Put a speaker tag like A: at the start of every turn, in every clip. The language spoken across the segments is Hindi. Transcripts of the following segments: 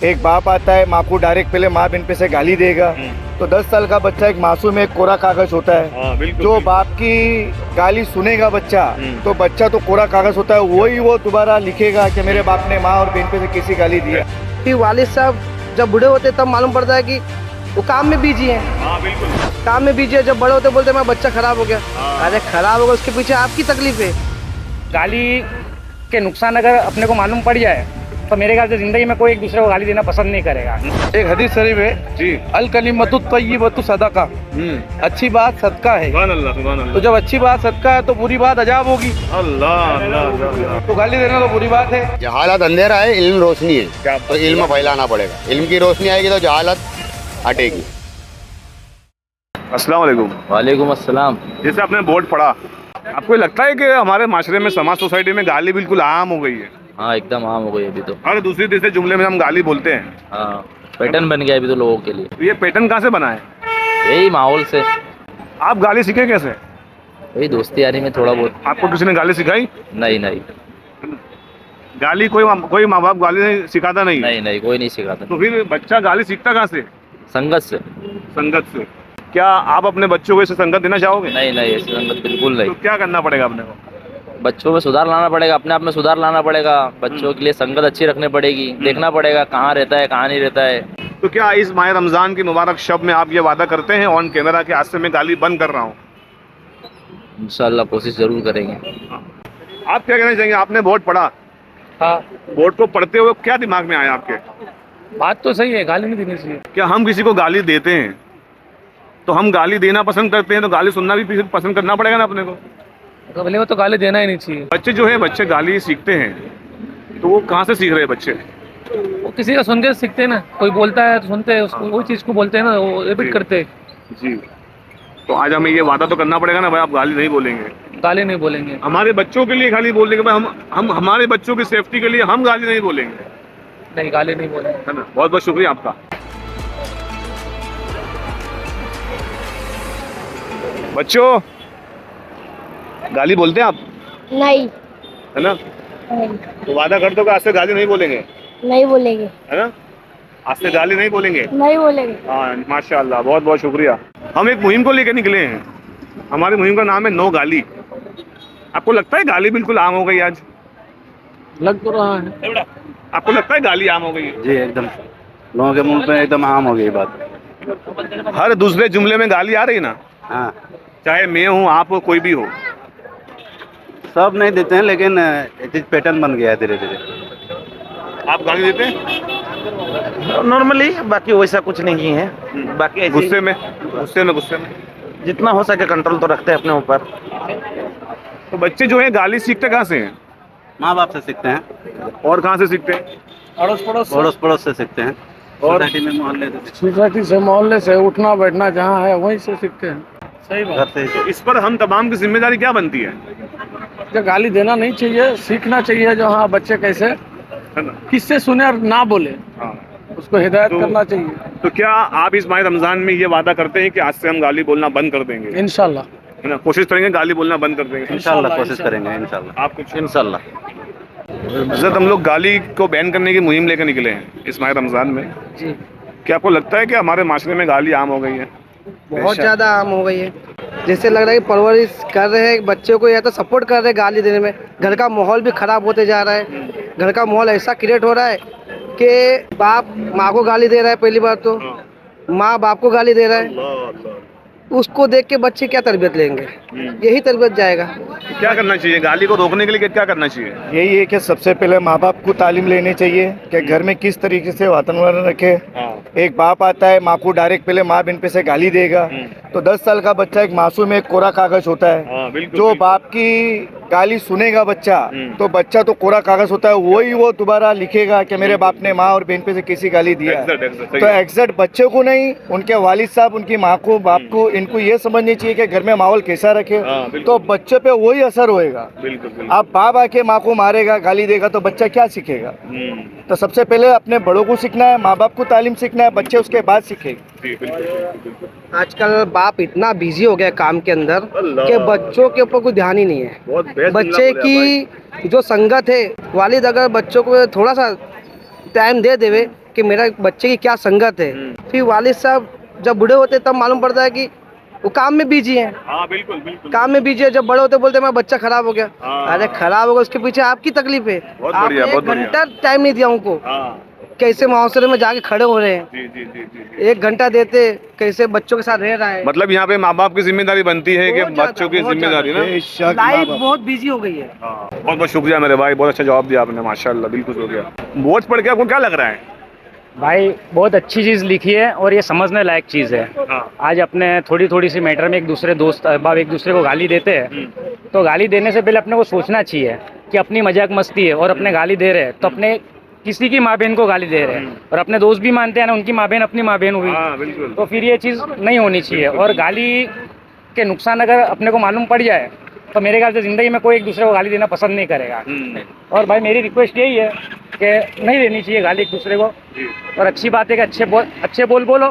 A: एक बाप आता है, माँ को डायरेक्ट पहले माँ बहन पे से गाली देगा, तो 10 साल का बच्चा एक मासूम एक कोरा कागज होता है।
B: बिल्कुल,
A: जो बाप की गाली सुनेगा बच्चा, तो बच्चा तो कोरा कागज होता है, वही वो दोबारा लिखेगा कि मेरे बाप ने माँ और बहन पे से कैसी गाली दी है।
C: फिर वालिद साहब जब बूढ़े होते तब मालूम पड़ता है कि वो काम में बिजी है।
B: बिल्कुल।
C: काम में बिजी है, जब बड़े होते बोलते मैं बच्चा खराब हो गया। अरे खराब होगा, उसके पीछे आपकी तकलीफ है।
D: गाली के नुकसान अगर अपने को मालूम पड़ जाए तो मेरे ख्याल से जिंदगी में कोई एक दूसरे को गाली देना पसंद नहीं करेगा।
E: एक हदीस शरीफ है
B: जी।
E: अल कलिमतु तय्यबतु सदका, अच्छी बात सदका है।
B: सुभान अल्लाह, सुभान अल्लाह।
E: तो जब अच्छी बात सदका है तो बुरी बात अजाब होगी।
B: अल्लाह अल्लाह अल्लाह।
E: तो गाली देना तो बुरी बात है।
F: जहालत अंधेरा है, इल्म रोशनी है,
B: क्या
F: तो इल्म फैलाना पड़ेगा। इल्म की रोशनी आएगी तो जहालत हटेगी।
B: अस्सलाम वालेकुम।
G: वालेकुम अस्सलाम।
B: जैसे आपने बोर्ड पढ़ा, आपको लगता है कि हमारे माशरे में, समाज, सोसाइटी में गाली बिल्कुल आम हो गई है?
G: हाँ एकदम आम हो गई अभी तो।
B: हर दूसरी तीसरे जुमले में हम गाली बोलते हैं।
G: हाँ पैटर्न बन गया अभी तो लोगों के लिए।
B: तो ये पैटर्न कहाँ से बना है?
G: यही माहौल से।
B: आप गाली सीखे कैसे?
G: यही दोस्ती यारी में थोड़ा बहुत।
B: आपको किसी ने गाली सिखाई?
G: नहीं नहीं
B: गाली कोई माँ बाप गाली नहीं सिखाता नहीं?
G: नहीं नहीं कोई नहीं सिखाता।
B: तो फिर बच्चा गाली सीखता कहाँ से?
G: संगत से।
B: संगत से। क्या आप अपने बच्चों को ऐसे संगत देना चाहोगे?
G: नहीं नहीं ऐसी संगत बिल्कुल नहीं।
B: तो क्या करना पड़ेगा अपने को?
G: बच्चों में सुधार लाना पड़ेगा, अपने आप में सुधार लाना पड़ेगा। बच्चों के लिए संगत अच्छी रखनी पड़ेगी, देखना पड़ेगा कहाँ रहता है कहाँ नहीं रहता है।
B: तो क्या इस माह रमज़ान की मुबारक शब में आप ये वादा करते हैं ऑन कैमरा कि आज से मैं गाली बंद कर रहा हूँ?
G: इंशाल्लाह कोशिश जरूर करेंगे।
B: आप क्या कहना चाहेंगे? आपने बोर्ड पढ़ा,
D: हाँ
B: बोर्ड को पढ़ते हुए क्या दिमाग में आया आपके?
D: बात तो सही है, गाली नहीं देनी चाहिए।
B: क्या हम किसी को गाली देते हैं तो हम गाली देना पसंद करते हैं, तो गाली सुनना भी पसंद करना पड़ेगा ना अपने को?
D: तो भले वो तो गाली देना ही नहीं चाहिए।
B: बच्चे जो है, बच्चे गाली सीखते हैं, तो वो कहाँ से सीख रहे हैं बच्चे?
D: वो किसी का सुन के सीखते हैं ना, कोई बोलता है तो सुनते हैं उसको, वही चीज़ को बोलते हैं ना, वो रिपीट करते हैं।
B: जी। तो आज हमें ये वादा तो करना पड़ेगा ना भाई, आप गाली नहीं बोलेंगे।
D: गाली नहीं बोलेंगे।
B: हमारे बच्चों के लिए गाली बोलेंगे भाई, हम हमारे बच्चों की सेफ्टी के लिए हम गाली नहीं बोलेंगे,
D: नहीं गाली नहीं बोलेंगे।
B: है ना? बहुत बहुत शुक्रिया आपका। बच्चों, गाली बोलते हैं आप?
H: नहीं
B: है ना?
H: नहीं
B: तो वादा कर दो कि आज से गाली नहीं बोलेंगे,
H: नहीं बोलेंगे,
B: है ना? आज से गाली नहीं बोलेंगे।
H: नहीं बोलेंगे।
B: हाँ माशाल्लाह, बहुत बहुत शुक्रिया। हम एक मुहिम को लेकर निकले हैं। हमारी मुहिम का नाम है नो गाली। आपको लगता है गाली बिल्कुल आम हो गई आज?
E: लग तो रहा है।
B: आपको लगता है गाली आम हो गई है?
F: जी एकदम, लोगों के मुंह पे एकदम आम हो गई बात।
B: हर दूसरे जुमले में गाली आ रही ना,
F: हाँ,
B: चाहे मैं हूँ, आप हो, कोई भी हो।
F: सब नहीं देते हैं लेकिन पैटर्न बन गया है धीरे धीरे।
B: आप गाली देते हैं?
I: नॉर्मली, बाकी वैसा कुछ नहीं है। बाकी ऐसे ही
B: गुस्से में? गुस्से में
I: जितना हो सके कंट्रोल तो रखते हैं अपने ऊपर।
B: तो बच्चे जो है गाली सीखते कहाँ से हैं?
F: माँ बाप से सीखते हैं,
B: और कहाँ से सीखते हैं?
E: अड़ोस पड़ोस
F: से सीखते हैं,
B: और
F: सोसाइटी में, मोहल्ले से,
E: सोसाइटी से, मोहल्ले से, उठना बैठना जहाँ है वहीं से सीखते हैं। सही
F: घर
E: बात।
F: से।
B: तो इस पर हम तमाम की जिम्मेदारी क्या बनती है?
E: जो गाली देना नहीं चाहिए, सीखना चाहिए जो हाँ बच्चे कैसे
B: है ना?
E: किससे सुने और ना बोले,
B: हाँ।
E: उसको हिदायत
B: तो-
E: करना चाहिए।
B: तो क्या आप इस माह रमजान में ये वादा करते हैं कि आज से हम गाली बोलना बंद कर देंगे?
E: इंशाल्लाह।
B: है ना? कोशिश करेंगे गाली बोलना बंद कर देंगे।
F: इंशाल्लाह कोशिश करेंगे इंशाल्लाह।
B: आप कुछ?
F: इंशाल्लाह।
B: हज़रत, हम लोग गाली को बैन करने की मुहिम लेकर निकले हैं इस माह रमजान में।
C: जी,
B: क्या आपको लगता है कि हमारे माशरे में गाली आम हो गई है?
C: बहुत ज़्यादा आम हो गई है। जैसे लग रहा है कि परवरिश कर रहे हैं बच्चों को, या तो सपोर्ट कर रहे हैं गाली देने में। घर का माहौल भी ख़राब होते जा रहा है। घर का माहौल ऐसा क्रिएट हो रहा है कि बाप माँ को गाली दे रहा है, पहली बार तो माँ बाप को गाली दे रहा है। उसको देख के बच्चे क्या तरबियत लेंगे? यही तरबियत जाएगा।
B: क्या करना चाहिए गाली को रोकने के लिए? क्या करना चाहिए?
A: यही है कि सबसे पहले माँ बाप को तालीम लेनी चाहिए कि घर में किस तरीके से वातावरण रखे। एक बाप आता है, माँ को डायरेक्ट पहले माँ बहन पे से गाली देगा, तो 10 साल का बच्चा एक मासूम एक कोरा कागज होता है। जो बाप की गाली सुनेगा बच्चा, तो बच्चा तो कोरा कागज होता है, वही वो दोबारा लिखेगा कि मेरे बाप ने माँ और बहन पे से कैसी गाली दिया। तो एग्जैक्ट बच्चे को नहीं, उनके वालिद साहब, उनकी माँ को, बाप को, इनको ये समझनी चाहिए कि घर में माहौल कैसा रखे, तो बच्चे पे वही असर होएगा। अब बाप आके माँ को मारेगा, गाली देगा, तो बच्चा क्या सीखेगा? तो सबसे पहले अपने बड़ों को सीखना है, माँ बाप को तालीम सीखना है, बच्चे उसके बाद सीखेंगे।
C: आजकल बाप इतना बिजी हो गया काम के अंदर कि बच्चों के ऊपर कोई ध्यान ही नहीं है। बच्चे की जो संगत है, वालिद अगर बच्चों को थोड़ा सा टाइम दे देवे कि मेरा बच्चे की क्या संगत है। फिर वालिद साहब जब बूढ़े होते तब मालूम पड़ता है कि वो काम में बिजी हैं।
B: हाँ बिल्कुल बिल्कुल।
C: काम में बिजी है, जब बड़े होते बोलते मेरा बच्चा खराब हो गया।
B: हाँ।
C: अरे खराब हो गया उसके पीछे आपकी तकलीफ है।
B: बहुत
C: आपने
B: बढ़िया, बहुत
C: एक
B: बढ़िया।
C: घंटा टाइम नहीं दिया उनको,
B: हाँ
C: कैसे मुआवजे में जाके खड़े हो रहे हैं।
B: जी जी जी जी।
C: एक घंटा देते कैसे बच्चों के साथ रह रहा है।
B: मतलब यहाँ पे माँ बाप की जिम्मेदारी बनती है कि
C: बहुत ज्यादा,
B: बच्चों की
C: बहुत
B: जिम्मेदारी ना।
A: बेशक
C: लाइफ
A: माँ-बाप।
C: बहुत बिजी हो गई है।
B: हाँ, बहुत बहुत शुक्रिया मेरे भाई, बहुत अच्छा जवाब दिया आपने, माशाल्लाह, बिल्कुल हो गया। बोझ पढ़ के आपको क्या लग रहा है?
D: भाई बहुत अच्छी चीज़ लिखी है और ये समझने लायक चीज़ है।
B: हाँ।
D: आज अपने थोड़ी थोड़ी सी मैटर में एक दूसरे दोस्त अहबाब एक दूसरे को गाली देते हैं, तो गाली देने से पहले अपने को सोचना चाहिए कि अपनी मजाक मस्ती है और अपने गाली दे रहे हैं तो अपने किसी की माँ बहन को गाली दे रहे हैं और अपने दोस्त भी मानते हैं ना उनकी माँ बहन अपनी माँ बहन हुई,
B: हाँ बिल्कुल।
D: तो फिर ये चीज़ नहीं होनी चाहिए। और गाली के नुकसान अगर अपने को मालूम पड़ जाए तो मेरे ख्याल से ज़िंदगी में कोई एक दूसरे को गाली देना पसंद नहीं करेगा। और भाई मेरी रिक्वेस्ट यही है कि नहीं देनी चाहिए गाली एक दूसरे को। और अच्छी बात है कि अच्छे बोल बोलो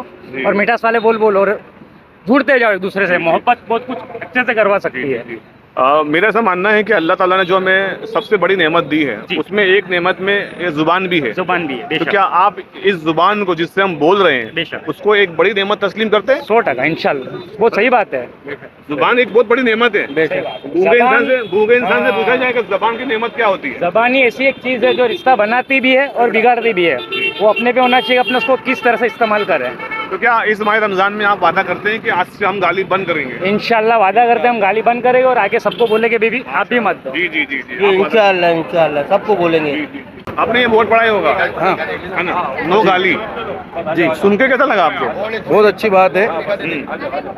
D: और मिठास वाले बोल बोलो और जुड़ते जाओ एक दूसरे से। मोहब्बत बहुत कुछ अच्छे से करवा सकती है।
B: मेरा ऐसा मानना है कि अल्लाह ताला ने जो हमें सबसे बड़ी नेमत दी है उसमें एक नेमत में ये जुबान भी है।
D: जुबान भी है,
B: तो
D: बेशक।
B: क्या आप इस जुबान को जिससे हम बोल रहे हैं
D: बेशक।
B: उसको एक बड़ी नेमत तस्लीम करते हैं?
D: 100% इंशाल्लाह, बहुत सही बात है।
B: जुबान एक बहुत बड़ी नेमत है। भूखे इंसान से पूछा जाए कि जबान की नेमत क्या होती है?
D: ज़बान ही ऐसी एक चीज़ है जो रिश्ता बनाती भी है और बिगाड़ती भी है। वो अपने पे होना चाहिए, अपने उसको किस तरह से इस्तेमाल करें।
B: तो क्या इस माह रमजान में आप वादा करते हैं कि आज से हम गाली बंद करेंगे?
D: इंशाल्लाह वादा करते हैं हम गाली बंद करेंगे और आगे सबको बोलेंगे बेबी आप भी मत दो।
B: जी जी जी जी, आप वादा-
C: इंशाल्लाह सबको बोलेंगे।
B: जी, जी। आपने ये बोर्ड पढ़ा ही होगा,
E: हाँ
B: है ना, नो गाली जी, सुन के कैसा लगा आपको?
E: बहुत अच्छी बात है।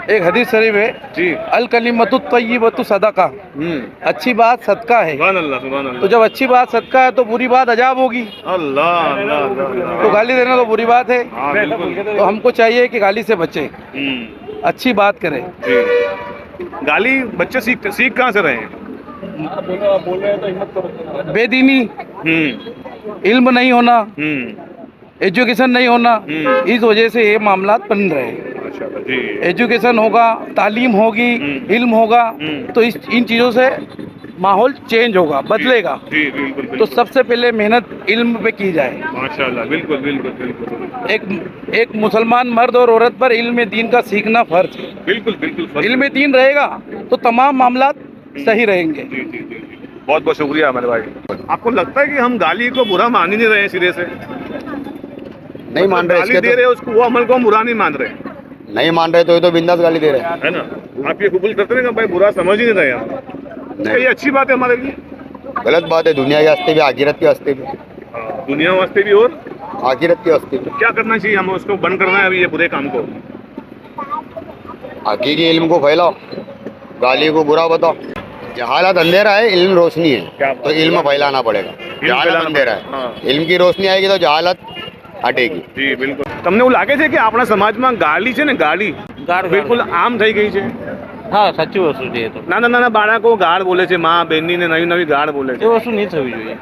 E: एक हदीस शरीफ है,
B: जी।
E: अल कलिमतु तय्यबतु सदका, अच्छी बात सदका है।
B: सुभान अल्लाह, सुभान
E: तो
B: अल्लाह।
E: जब अच्छी बात सदका है तो बुरी बात अजाब होगी,
B: अल्लाह अल्लाह अल्लाह।
E: तो गाली देना तो बुरी बात है।
B: हाँ बिल्कुल।
E: तो हमको चाहिए कि गाली से बचे, अच्छी बात करें।
B: जी। गाली बच्चे सीख कहाँ से रहे हैं?
E: बेदीनी, इल्म नहीं होना, एजुकेशन नहीं होना, इस वजह से ये मामला बन रहे हैं।
B: माशाल्लाह जी।
E: एजुकेशन होगा, तालीम होगी, इल्म होगा, तो इन चीज़ों से माहौल चेंज होगा, बदलेगा।
B: जी बिल्कुल
E: तो
B: बिल्कुल।
E: सबसे पहले मेहनत इल्म पे की जाए।
B: माशाल्लाह, बिल्कुल बिल्कुल बिल्कुल
E: एक मुसलमान मर्द और औरत पर इल्म दीन का सीखना फर्ज है।
B: बिल्कुल बिल्कुल।
E: इल्म दीन रहेगा तो तमाम मामला सही रहेंगे।
B: जी जी जी जी। बहुत बहुत शुक्रिया हमारे भाई। आपको लगता है कि हम गाली को बुरा मान ही नहीं रहे हैं सिरे से?
F: नहीं मान रहे
B: गाली
F: इसके
B: दे रहे हैं उसको, वो अमल को हम बुरा नहीं मान रहे,
F: तो नहीं मान रहे तो ये तो बिंदास गाली दे रहे हैं।
B: है ना? आप ये कबूल करते हैं कि भाई बुरा समझ ही नहीं रहे हम? क्या ये अच्छी बात है हमारे लिए?
F: गलत बात है, दुनिया के हस्ते भी आखिरत के हस्ते भी,
B: दुनिया वास्ते भी और
F: आखिरत के हस्ते भी।
B: क्या करना चाहिए हमें? उसको बंद करना है अभी ये बुरे काम को।
F: हकीकी इल्म को फैलाओ, गाली को बुरा बताओ। जहालत अंधेरा है, इल्म रोशनी
B: क्या
F: है,
B: बात
F: तो इल्म फैलाना पड़ेगा। जहालत
B: फैलाना
F: अंधेरा
B: पड़ेगा, हाँ।
F: है, इल्म की रोशनी आएगी तो जहालत हटेगी।
B: जी बिल्कुल। તમને એવું લાગે છે કે આપણા સમાજમાં ગાલી છે ને, ગાલી બિલકુલ આમ થઈ ગઈ છે?
I: હા સાચી વસ્તુ છે એ તો
B: નાના નાના બાળકો ગાળ બોલે છે, મા બહેનની ને નવી નવી ગાળ બોલે
I: એ
B: છે.
I: વસ્તુ નહીં થવી જોઈએ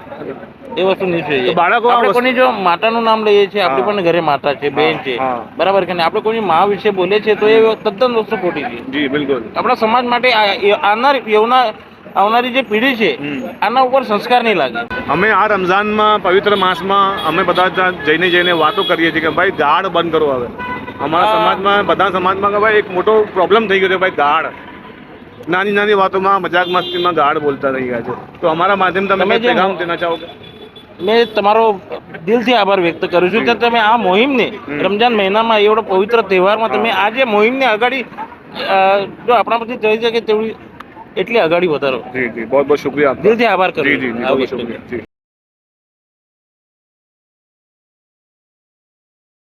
I: એ વસ્તુ નહીં થવી
B: તો
I: જોઈએ
B: બાળકો આ
I: આપણે
B: વસ્તુ-
I: કોની જો માતાનું નામ લઈએ છીએ આપણે
B: હા.
I: પણ ઘરે માતા છે બેન છે
B: હા.
I: બરાબર કે નહીં આપણે કોઈની મા વિશે બોલે છે તો એ તદ્દન વસ્તુ ખોટી છે
B: જી બિલકુલ.
I: આપણા સમાજ માટે આવનારી જે પેઢી છે આના ઉપર સંસ્કાર નહીં લાગે
B: અમે આ રમઝાનમાં પવિત્ર માસમાં અમે બધા જઈને જઈને વાતો કરીએ છીએ કે ભાઈ ગાળ બંધ કરો હવે. અમારા સમાજમાં બધા સમાજમાં કે ભાઈ એક મોટો પ્રોબ્લેમ થઈ ગયો છે ભાઈ ગાળ. નાની નાની વાતોમાં મજાક મસ્તીમાં ગાળ બોલતા રહી ગયા છે. તો અમારા માધ્યમથી તમે
I: તમે જે
B: પેગામ દેના ચાહોगे?
I: મેં તમારો દિલથી આભાર વ્યક્ત કરું છું કે તમે આ મોહિમને રમજાન મહિનામાં એવડો પવિત્ર તહેવારમાં તમે આ જે મોહિમને અગાડી જો આપણા પછી થઈ શકે તેવી એટલી અગાડી વધારો
B: जी जी बहुत बहुत शुक्रिया आपका.
I: દિલથી આભાર કરું
B: जी जी
I: છું
B: जी
I: આ
B: बहुत बहुत
I: વ્યક્ત
B: शुक्रिया जी.